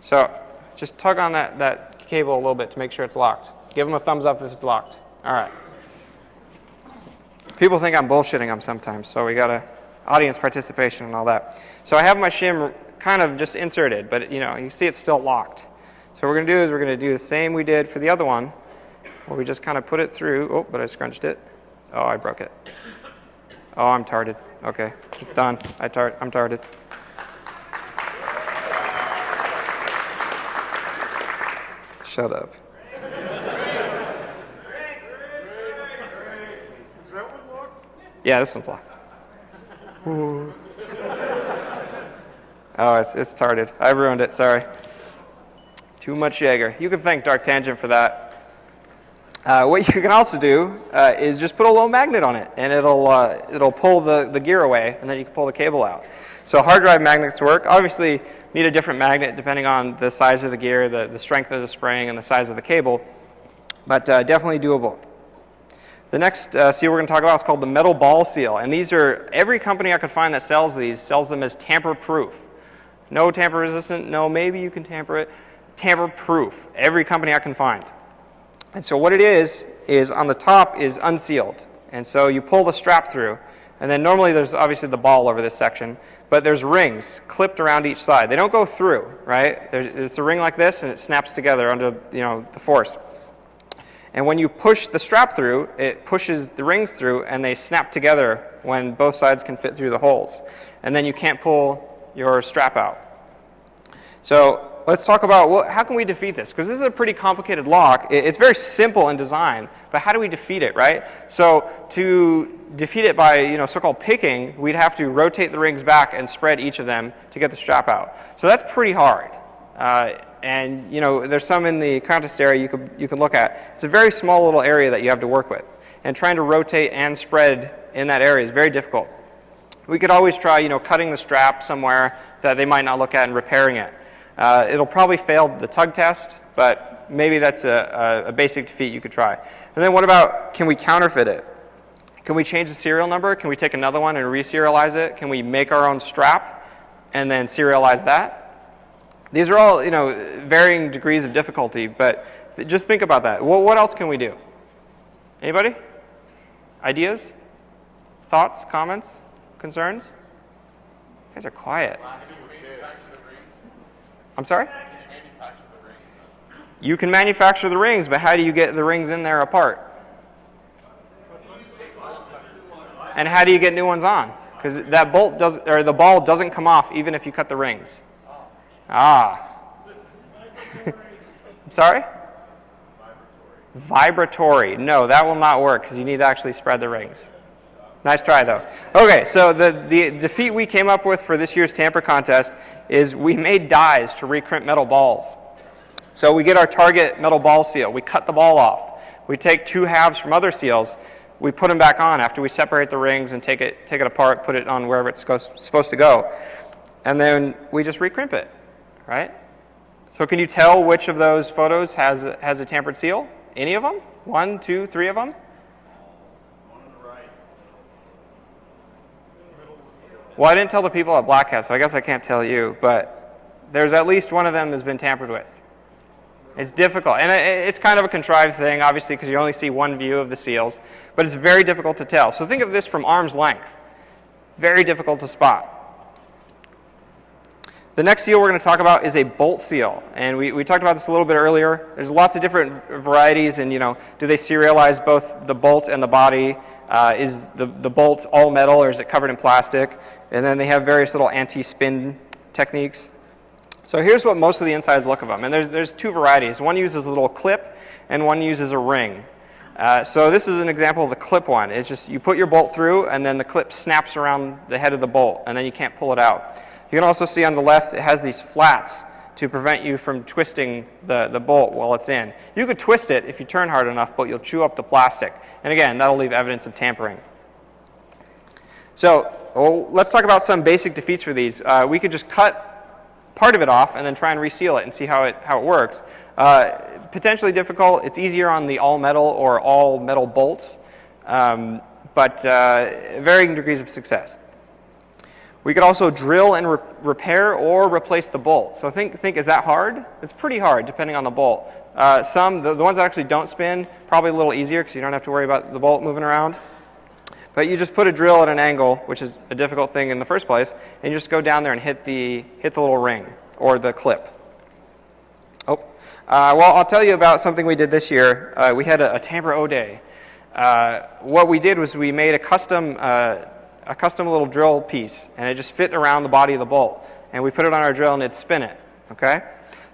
So just tug on that cable a little bit to make sure it's locked. Give them a thumbs up if it's locked. All right. People think I'm bullshitting them sometimes, so we got audience participation and all that. So I have my shim kind of just inserted, but you see it's still locked. So what we're going to do is we're going to do the same we did for the other one, where we just kind of put it through. Oh, but I scrunched it. Oh, I broke it. Oh, I'm tarded. Okay, it's done. I'm tarded. Shut up. Is that one locked? Yeah, this one's locked. Ooh. Oh, it's tarded. I ruined it, sorry. Too much Jaeger. You can thank Dark Tangent for that. What you can also do is just put a little magnet on it, and it'll pull the gear away, and then you can pull the cable out. So hard drive magnets work. Obviously, you need a different magnet depending on the size of the gear, the strength of the spring, and the size of the cable, but definitely doable. The next seal we're going to talk about is called the metal ball seal, and these are, every company I could find that sells these sells them as tamper-proof. No tamper-resistant, no maybe you can tamper it. Tamper-proof, every company I can find. And so what it is on the top is unsealed. And so you pull the strap through, and then normally there's obviously the ball over this section, but there's rings clipped around each side. They don't go through, right? It's a ring like this, and it snaps together under the force. And when you push the strap through, it pushes the rings through, and they snap together when both sides can fit through the holes. And then you can't pull your strap out. So let's talk about how can we defeat this? Because this is a pretty complicated lock. It's very simple in design, but how do we defeat it, right? So to defeat it by so-called picking, we'd have to rotate the rings back and spread each of them to get the strap out. So that's pretty hard. And you know, there's some in the contest area you can look at. It's a very small little area that you have to work with. And trying to rotate and spread in that area is very difficult. We could always try, you know, cutting the strap somewhere that they might not look at and repairing it. It'll probably fail the tug test, but maybe that's a basic defeat you could try. And then what about, can we counterfeit it? Can we change the serial number? Can we take another one and re-serialize it? Can we make our own strap and then serialize that? These are all, you know, varying degrees of difficulty, but just think about that. What else can we do? Anybody? Ideas? Thoughts? Comments? Concerns? You guys are quiet. I'm sorry? You can manufacture the rings, but how do you get the rings in there apart? And how do you get new ones on? Because that bolt doesn't, or the ball doesn't come off even if you cut the rings. Ah. I'm sorry? Vibratory. No, that will not work because you need to actually spread the rings. Nice try, though. Okay, so the defeat we came up with for this year's tamper contest is we made dies to recrimp metal balls. So we get our target metal ball seal. We cut the ball off. We take two halves from other seals. We put them back on after we separate the rings and take it apart, put it on wherever it's supposed to go. And then we just recrimp it, right? So can you tell which of those photos has a tampered seal? Any of them? 1, 2, 3 of them? Well, I didn't tell the people at Black Hat, so I guess I can't tell you, but there's at least one of them has been tampered with. It's difficult, and it's kind of a contrived thing, obviously, because you only see one view of the seals, but it's very difficult to tell. So think of this from arm's length. Very difficult to spot. The next seal we're going to talk about is a bolt seal, and we talked about this a little bit earlier. There's lots of different varieties, and you know, do they serialize both the bolt and the body? Is the bolt all metal or is it covered in plastic? And then they have various little anti-spin techniques. So here's what most of the insides look of them, and there's two varieties. One uses a little clip, and one uses a ring. So this is an example of the clip one. It's just you put your bolt through, and then the clip snaps around the head of the bolt, and then you can't pull it out. You can also see on the left it has these flats to prevent you from twisting the bolt while it's in. You could twist it if you turn hard enough, but you'll chew up the plastic. And again, that'll leave evidence of tampering. So let's talk about some basic defeats for these. We could just cut part of it off and then try and reseal it and see how it works. Potentially difficult. It's easier on the all metal or all metal bolts, but varying degrees of success. We could also drill and repair or replace the bolt. So think, is that hard? It's pretty hard depending on the bolt. The ones that actually don't spin, probably a little easier because you don't have to worry about the bolt moving around. But you just put a drill at an angle, which is a difficult thing in the first place, and you just go down there and hit the little ring or the clip. Oh, well, I'll tell you about something we did this year. We had a Tamper O Day. What we did was we made a custom little drill piece, and it just fit around the body of the bolt. And we put it on our drill and it'd spin it, okay?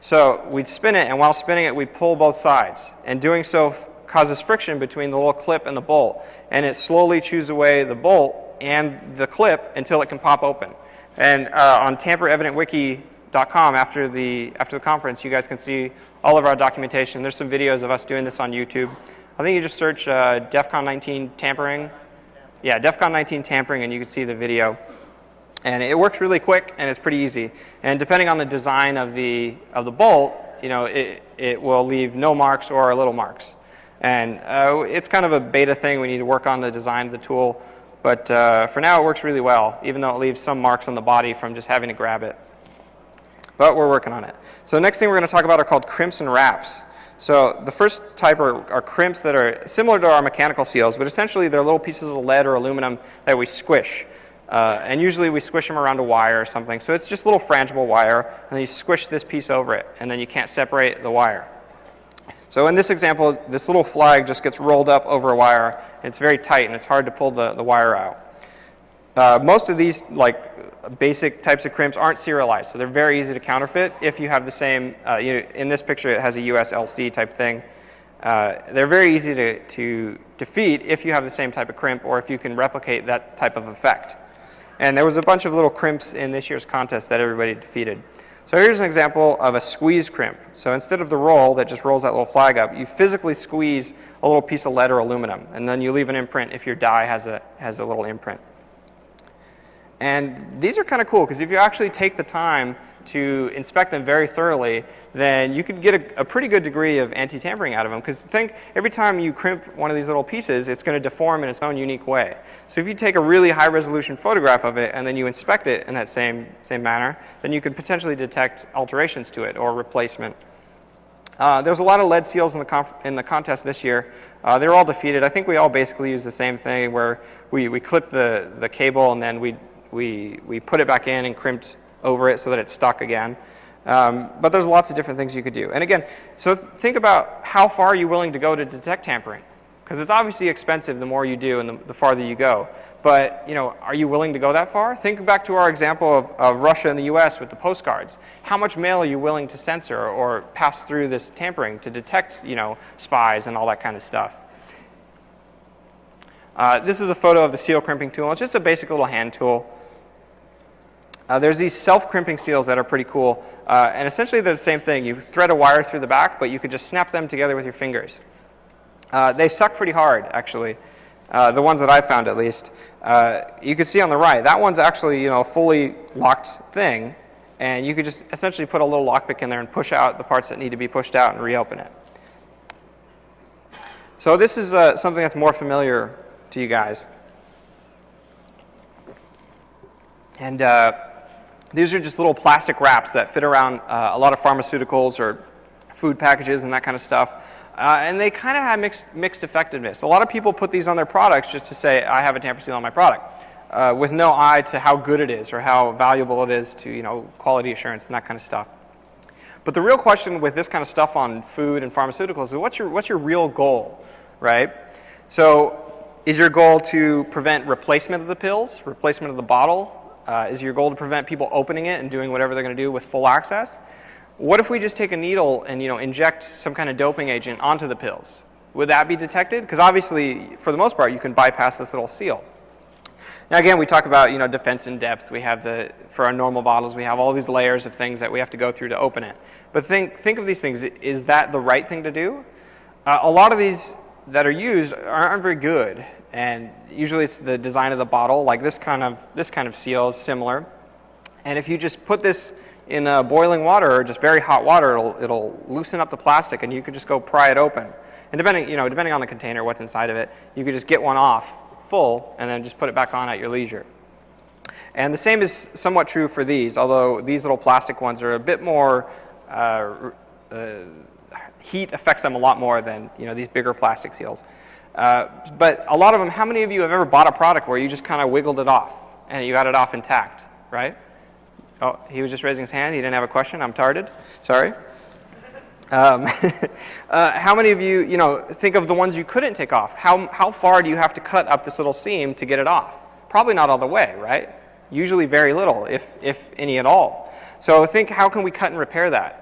So we'd spin it, and while spinning it, we'd pull both sides. And doing so causes friction between the little clip and the bolt. And it slowly chews away the bolt and the clip until it can pop open. And on tamperevidentwiki.com after the conference, you guys can see all of our documentation. There's some videos of us doing this on YouTube. I think you just search Defcon 19 tampering. Yeah, Defcon 19 tampering, and you can see the video. And it works really quick, and it's pretty easy. And depending on the design of the bolt, you know, it will leave no marks or little marks. And it's kind of a beta thing. We need to work on the design of the tool. But for now, it works really well, even though it leaves some marks on the body from just having to grab it. But we're working on it. So the next thing we're going to talk about are called crimps and wraps. So the first type are crimps that are similar to our mechanical seals, but essentially they're little pieces of lead or aluminum that we squish. And usually we squish them around a wire or something. So it's just a little frangible wire, and then you squish this piece over it, and then you can't separate the wire. So in this example, this little flag just gets rolled up over a wire. And it's very tight, and it's hard to pull the wire out. Most of these basic types of crimps aren't serialized, so they're very easy to counterfeit if you have the same, in this picture it has a USLC type thing. They're very easy to defeat if you have the same type of crimp or if you can replicate that type of effect. And there was a bunch of little crimps in this year's contest that everybody defeated. So here's an example of a squeeze crimp. So instead of the roll that just rolls that little flag up, you physically squeeze a little piece of lead or aluminum, and then you leave an imprint if your die has a little imprint. And these are kind of cool because if you actually take the time to inspect them very thoroughly, then you could get a pretty good degree of anti-tampering out of them. Because think, every time you crimp one of these little pieces, it's going to deform in its own unique way. So if you take a really high-resolution photograph of it and then you inspect it in that same manner, then you could potentially detect alterations to it or replacement. There's a lot of lead seals in the contest this year. They were all defeated. I think we all basically use the same thing where we clip the cable and then we put it back in and crimped over it so that it's stuck again. But there's lots of different things you could do. And again, so think about how far are you willing to go to detect tampering? Because it's obviously expensive the more you do and the farther you go. But are you willing to go that far? Think back to our example of Russia and the US with the postcards. How much mail are you willing to censor or pass through this tampering to detect spies and all that kind of stuff? This is a photo of the seal crimping tool. It's just a basic little hand tool. There's these self-crimping seals that are pretty cool, and essentially they're the same thing. You thread a wire through the back, but you could just snap them together with your fingers. They suck pretty hard, actually, the ones that I found at least. You can see on the right, that one's actually a fully locked thing, and you could just essentially put a little lockpick in there and push out the parts that need to be pushed out and reopen it. So this is something that's more familiar to you guys. And these are just little plastic wraps that fit around a lot of pharmaceuticals or food packages and that kind of stuff. And they kind of have mixed effectiveness. A lot of people put these on their products just to say, I have a tamper seal on my product, with no eye to how good it is or how valuable it is to quality assurance and that kind of stuff. But the real question with this kind of stuff on food and pharmaceuticals is what's your real goal, right? So is your goal to prevent replacement of the pills, replacement of the bottle? Is your goal to prevent people opening it and doing whatever they're going to do with full access? What if we just take a needle and inject some kind of doping agent onto the pills? Would that be detected? Because obviously, for the most part, you can bypass this little seal. Now again, we talk about defense in depth. We have for our normal bottles, we have all these layers of things that we have to go through to open it. But think of these things. Is that the right thing to do? A lot of these that are used aren't very good. And usually it's the design of the bottle, like this kind of seal is similar. And if you just put this in boiling water or just very hot water, it'll loosen up the plastic and you could just go pry it open. And depending on the container, what's inside of it, you could just get one off full and then just put it back on at your leisure. And the same is somewhat true for these, although these little plastic ones are a bit more, heat affects them a lot more than these bigger plastic seals. But a lot of them, how many of you have ever bought a product where you just kind of wiggled it off and you got it off intact, right? Oh, he was just raising his hand. He didn't have a question. I'm tarded. Sorry. How many of you, think of the ones you couldn't take off? How far do you have to cut up this little seam to get it off? Probably not all the way, right? Usually very little, if any at all. So think, how can we cut and repair that?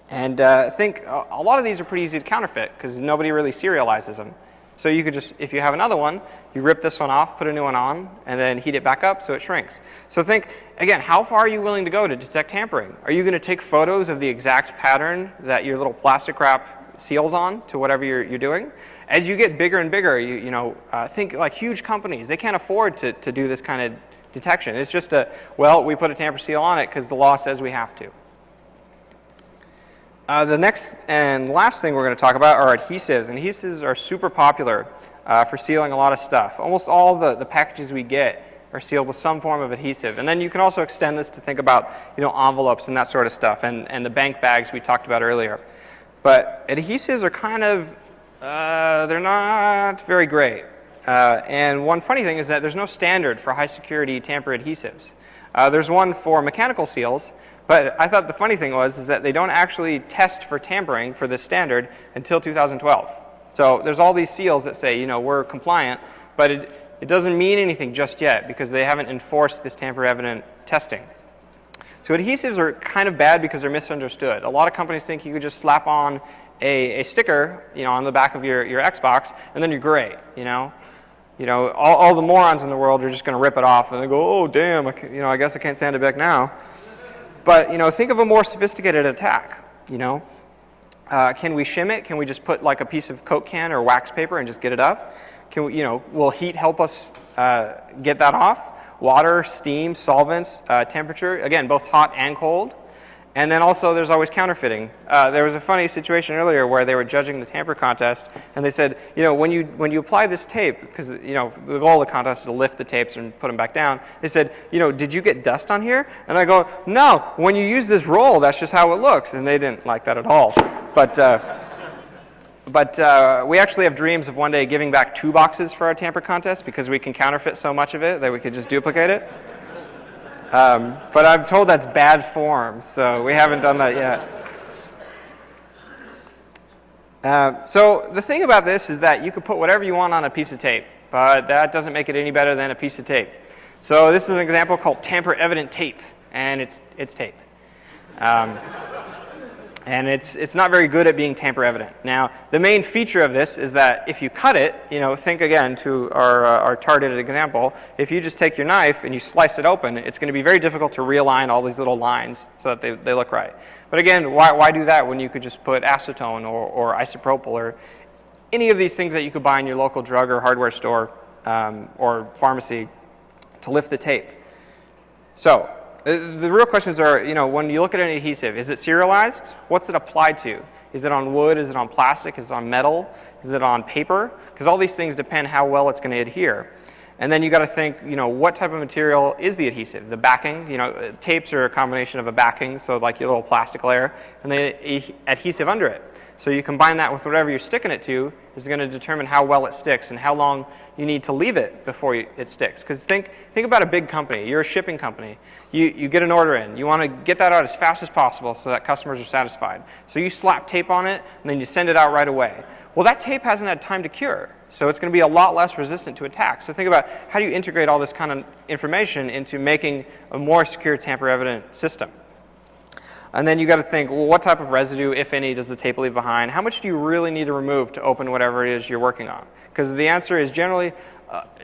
And think a lot of these are pretty easy to counterfeit because nobody really serializes them. So you could just, if you have another one, you rip this one off, put a new one on, and then heat it back up so it shrinks. So think, again, how far are you willing to go to detect tampering? Are you going to take photos of the exact pattern that your little plastic wrap seals on to whatever you're doing? As you get bigger and bigger, think like huge companies. They can't afford to do this kind of detection. It's just we put a tamper seal on it because the law says we have to. The next and last thing we're going to talk about are adhesives. And adhesives are super popular for sealing a lot of stuff. Almost all the packages we get are sealed with some form of adhesive. And then you can also extend this to think about envelopes and that sort of stuff and the bank bags we talked about earlier. But adhesives are kind of, they're not very great. And one funny thing is that there's no standard for high security tamper adhesives. There's one for mechanical seals, but I thought the funny thing is that they don't actually test for tampering for this standard until 2012. So there's all these seals that say, we're compliant, but it doesn't mean anything just yet because they haven't enforced this tamper evident testing. So adhesives are kind of bad because they're misunderstood. A lot of companies think you could just slap on a sticker, on the back of your Xbox, and then you're great, all the morons in the world are just going to rip it off and they go, oh damn, I guess I can't sand it back now. But think of a more sophisticated attack. Can we shim it? Can we just put like a piece of Coke can or wax paper and just get it up? Can we, will heat help us get that off? Water, steam, solvents, temperature, again, both hot and cold. And then also there's always counterfeiting. There was a funny situation earlier where they were judging the tamper contest, and they said, when you apply this tape, because the goal of the contest is to lift the tapes and put them back down, they said, did you get dust on here? And I go, no, when you use this roll, that's just how it looks. And they didn't like that at all. But we actually have dreams of one day giving back 2 boxes for our tamper contest because we can counterfeit so much of it that we could just duplicate it. But I'm told that's bad form, so we haven't done that yet. So the thing about this is that you could put whatever you want on a piece of tape, but that doesn't make it any better than a piece of tape. So this is an example called Tamper Evident tape, and it's tape. And it's not very good at being tamper evident. Now, the main feature of this is that if you cut it, think again to our targeted example, if you just take your knife and you slice it open, it's going to be very difficult to realign all these little lines so that they look right. But again, why do that when you could just put acetone or isopropyl or any of these things that you could buy in your local drug or hardware store or pharmacy to lift the tape? So the real questions are, when you look at an adhesive, is it serialized? What's it applied to? Is it on wood? Is it on plastic? Is it on metal? Is it on paper? Because all these things depend how well it's going to adhere. And then you got to think, what type of material is the adhesive? The backing, tapes are a combination of a backing, so like your little plastic layer, and the adhesive under it. So you combine that with whatever you're sticking it to is going to determine how well it sticks and how long you need to leave it before it sticks. Because think about a big company. You're a shipping company. You get an order in. You want to get that out as fast as possible so that customers are satisfied. So you slap tape on it, and then you send it out right away. Well, that tape hasn't had time to cure, so it's going to be a lot less resistant to attack. So think about how do you integrate all this kind of information into making a more secure tamper-evident system. And then you got to think, well, what type of residue, if any, does the tape leave behind? How much do you really need to remove to open whatever it is you're working on? Because the answer is generally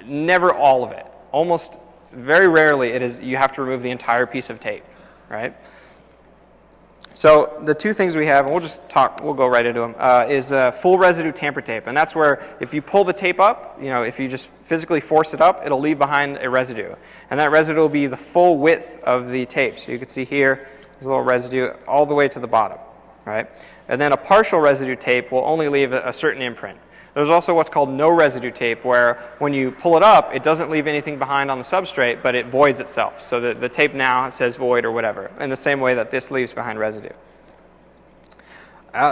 never all of it. Almost very rarely it is you have to remove the entire piece of tape, right? So the two things we have, and we'll go right into them, is full residue tamper tape. And that's where if you pull the tape up, if you just physically force it up, it'll leave behind a residue. And that residue will be the full width of the tape. So you can see here, there's a little residue all the way to the bottom, right? And then a partial residue tape will only leave a certain imprint. There's also what's called no residue tape, where when you pull it up, it doesn't leave anything behind on the substrate, but it voids itself. So the tape now says void or whatever, in the same way that this leaves behind residue.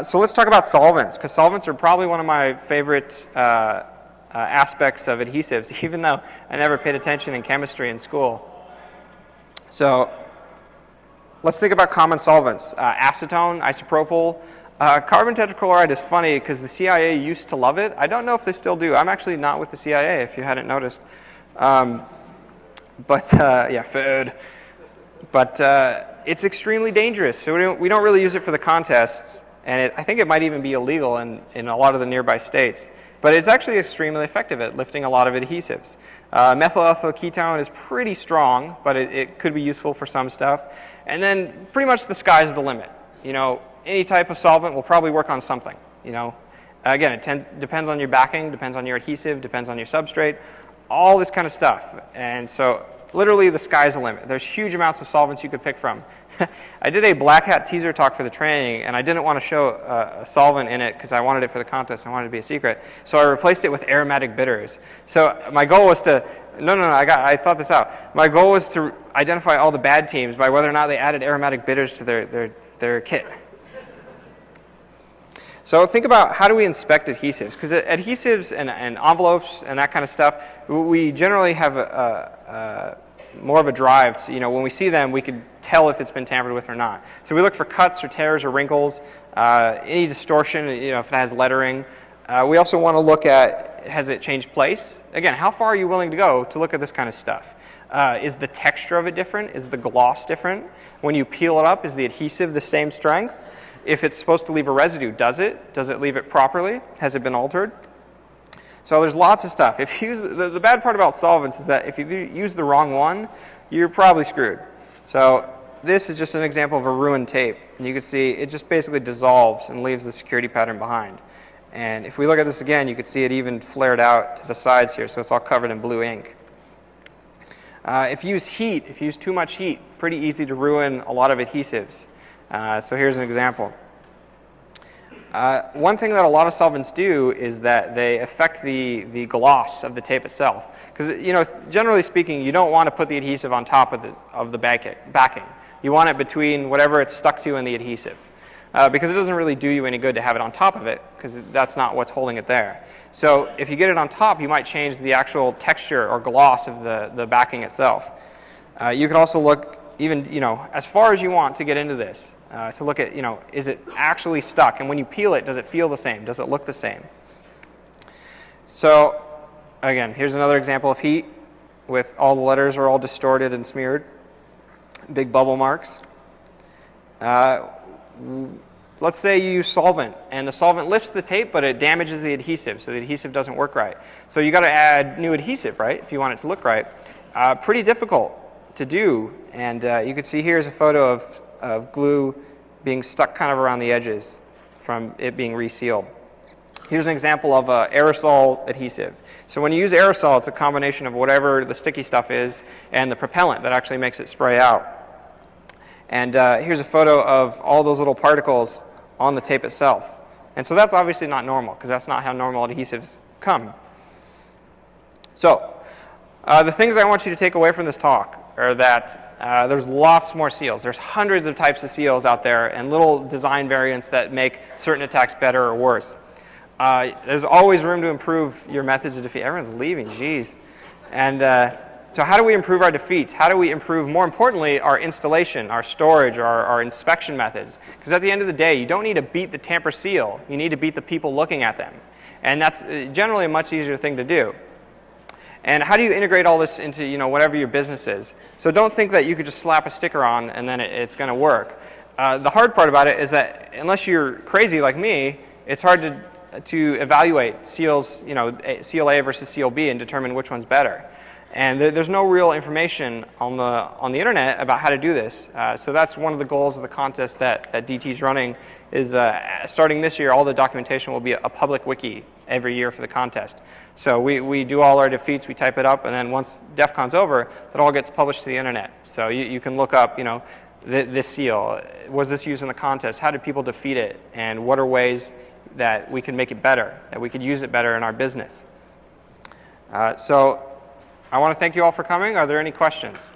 So let's talk about solvents, because solvents are probably one of my favorite aspects of adhesives, even though I never paid attention in chemistry in school. So let's think about common solvents. Acetone, isopropyl. Carbon tetrachloride is funny because the CIA used to love it. I don't know if they still do. I'm actually not with the CIA, if you hadn't noticed. Yeah, food. But it's extremely dangerous, so we don't really use it for the contests. And I think it might even be illegal in a lot of the nearby states. But it's actually extremely effective at lifting a lot of adhesives. Methyl ethyl ketone is pretty strong, but it could be useful for some stuff. And then pretty much the sky's the limit. Any type of solvent will probably work on something. Again, it depends on your backing, depends on your adhesive, depends on your substrate, all this kind of stuff. And so literally the sky's the limit. There's huge amounts of solvents you could pick from. I did a black hat teaser talk for the training, and I didn't want to show a solvent in it because I wanted it for the contest. I wanted it to be a secret. So I replaced it with aromatic bitters. So my goal was to, I thought this out. My goal was to identify all the bad teams by whether or not they added aromatic bitters to their kit. So think about how do we inspect adhesives, because adhesives and envelopes and that kind of stuff, we generally have more of a drive to, when we see them, we can tell if it's been tampered with or not. So we look for cuts or tears or wrinkles, any distortion, if it has lettering. We also want to look at, has it changed place? Again, how far are you willing to go to look at this kind of stuff? Is the texture of it different? Is the gloss different? When you peel it up, is the adhesive the same strength? If it's supposed to leave a residue, does it? Does it leave it properly? Has it been altered? So there's lots of stuff. If you use, the bad part about solvents is that if you use the wrong one, you're probably screwed. So this is just an example of a ruined tape. And you can see it just basically dissolves and leaves the security pattern behind. And if we look at this again, you can see it even flared out to the sides here, so it's all covered in blue ink. If you use heat, if you use too much heat, pretty easy to ruin a lot of adhesives. So here's an example. One thing that a lot of solvents do is that they affect the gloss of the tape itself. Because, you know, generally speaking, you don't want to put the adhesive on top of the backing. You want it between whatever it's stuck to and the adhesive. Because it doesn't really do you any good to have it on top of it, because that's not what's holding it there. So if you get it on top, you might change the actual texture or gloss of the backing itself. You can also look even, you know, as far as you want to get into this, to look at, you know, is it actually stuck? And when you peel it, does it feel the same? Does it look the same? So again, here's another example of heat with all the letters are all distorted and smeared. Big bubble marks. Let's say you use solvent, and the solvent lifts the tape, but it damages the adhesive, so the adhesive doesn't work right. So you got to add new adhesive, right, if you want it to look right. Pretty difficult to do, and you can see here's a photo of glue being stuck kind of around the edges from it being resealed. Here's an example of aerosol adhesive. So when you use aerosol, it's a combination of whatever the sticky stuff is and the propellant that actually makes it spray out. And here's a photo of all those little particles on the tape itself. And so that's obviously not normal, because that's not how normal adhesives come. So the things I want you to take away from this talk are that there's lots more seals. There's hundreds of types of seals out there and little design variants that make certain attacks better or worse. There's always room to improve your methods of defeat. Everyone's leaving, geez. And so how do we improve our defeats? How do we improve, more importantly, our installation, our storage, our inspection methods? Because at the end of the day, you don't need to beat the tamper seal. You need to beat the people looking at them. And that's generally a much easier thing to do. And how do you integrate all this into, you know, whatever your business is? So don't think that you could just slap a sticker on and then it's going to work. The hard part about it is that unless you're crazy like me, it's hard to evaluate seals, you know, seal A versus seal B and determine which one's better. And there's no real information on the internet about how to do this. So that's one of the goals of the contest that DT's running is starting this year, all the documentation will be a public wiki every year for the contest. So we do all our defeats, we type it up, and then once Defcon's over, that all gets published to the internet. So you can look up, you know, this seal. Was this used in the contest? How did people defeat it? And what are ways that we can make it better, that we could use it better in our business? So I want to thank you all for coming. Are there any questions?